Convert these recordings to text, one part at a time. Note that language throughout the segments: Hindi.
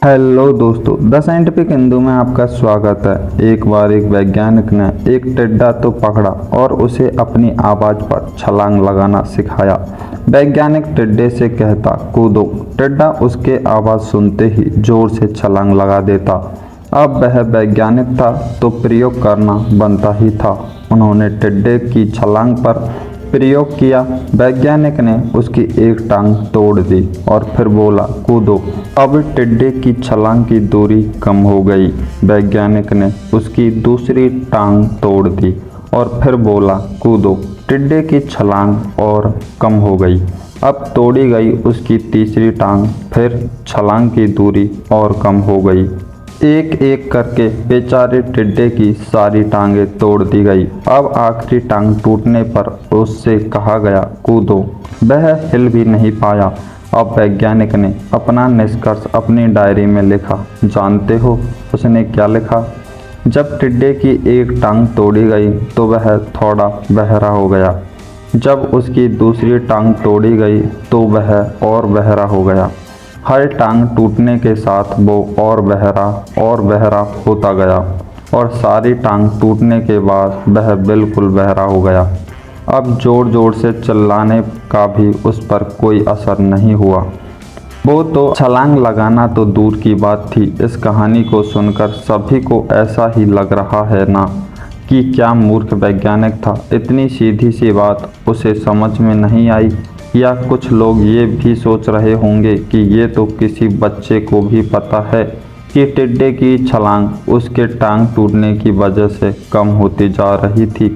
हेलो दोस्तों, द साइंटिफिक हिंदू में आपका स्वागत है। एक बार एक वैज्ञानिक ने एक टिड्डा तो पकड़ा और उसे अपनी आवाज़ पर छलांग लगाना सिखाया। वैज्ञानिक टिड्डे से कहता कूदो, टिड्डा उसके आवाज़ सुनते ही जोर से छलांग लगा देता। अब वह वैज्ञानिक था तो प्रयोग करना बनता ही था। उन्होंने टिड्डे की छलांग पर प्रयोग किया। वैज्ञानिक ने उसकी एक टांग तोड़ दी और फिर बोला कूदो। अब टिड्डे की छलांग की दूरी कम हो गई। वैज्ञानिक ने उसकी दूसरी टांग तोड़ दी और फिर बोला कूदो। टिड्डे की छलांग और कम हो गई। अब तोड़ी गई उसकी तीसरी टांग, फिर छलांग की दूरी और कम हो गई। एक एक करके बेचारे टिड्डे की सारी टांगें तोड़ दी गई। अब आखिरी टांग टूटने पर उससे कहा गया कूदो। वह हिल भी नहीं पाया। अब वैज्ञानिक ने अपना निष्कर्ष अपनी डायरी में लिखा। जानते हो उसने क्या लिखा? जब टिड्डे की एक टांग तोड़ी गई तो वह थोड़ा बहरा हो गया। जब उसकी दूसरी टांग तोड़ी गई तो वह और बहरा हो गया। हर टांग टूटने के साथ वो और बहरा होता गया और सारी टांग टूटने के बाद वह बिल्कुल बहरा हो गया। अब जोर जोर से चिल्लाने का भी उस पर कोई असर नहीं हुआ। वो तो छलांग लगाना तो दूर की बात थी। इस कहानी को सुनकर सभी को ऐसा ही लग रहा है ना कि क्या मूर्ख वैज्ञानिक था। इतनी सीधी सी बात उसे समझ में नहीं आई। या कुछ लोग ये भी सोच रहे होंगे कि ये तो किसी बच्चे को भी पता है कि टिड्डे की छलांग उसके टांग टूटने की वजह से कम होती जा रही थी,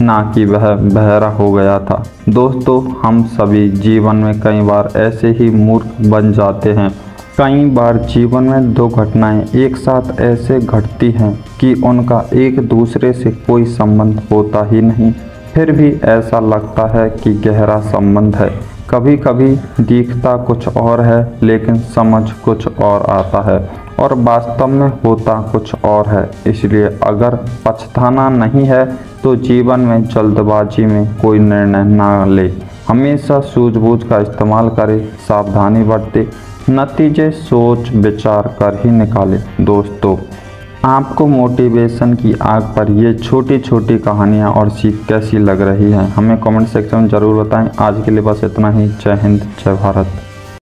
ना कि वह बहरा हो गया था। दोस्तों, हम सभी जीवन में कई बार ऐसे ही मूर्ख बन जाते हैं। कई बार जीवन में दो घटनाएं एक साथ ऐसे घटती हैं कि उनका एक दूसरे से कोई संबंध होता ही नहीं, फिर भी ऐसा लगता है कि गहरा संबंध है। कभी कभी दिखता कुछ और है लेकिन समझ कुछ और आता है और वास्तव में होता कुछ और है। इसलिए अगर पछताना नहीं है तो जीवन में जल्दबाजी में कोई निर्णय ना ले। हमेशा सूझबूझ का इस्तेमाल करें, सावधानी बरतें, नतीजे सोच विचार कर ही निकालें। दोस्तों, आपको मोटिवेशन की आग पर ये छोटी छोटी कहानियाँ और सीख कैसी लग रही हैं, हमें कमेंट सेक्शन में ज़रूर बताएं। आज के लिए बस इतना ही। जय हिंद, जय भारत।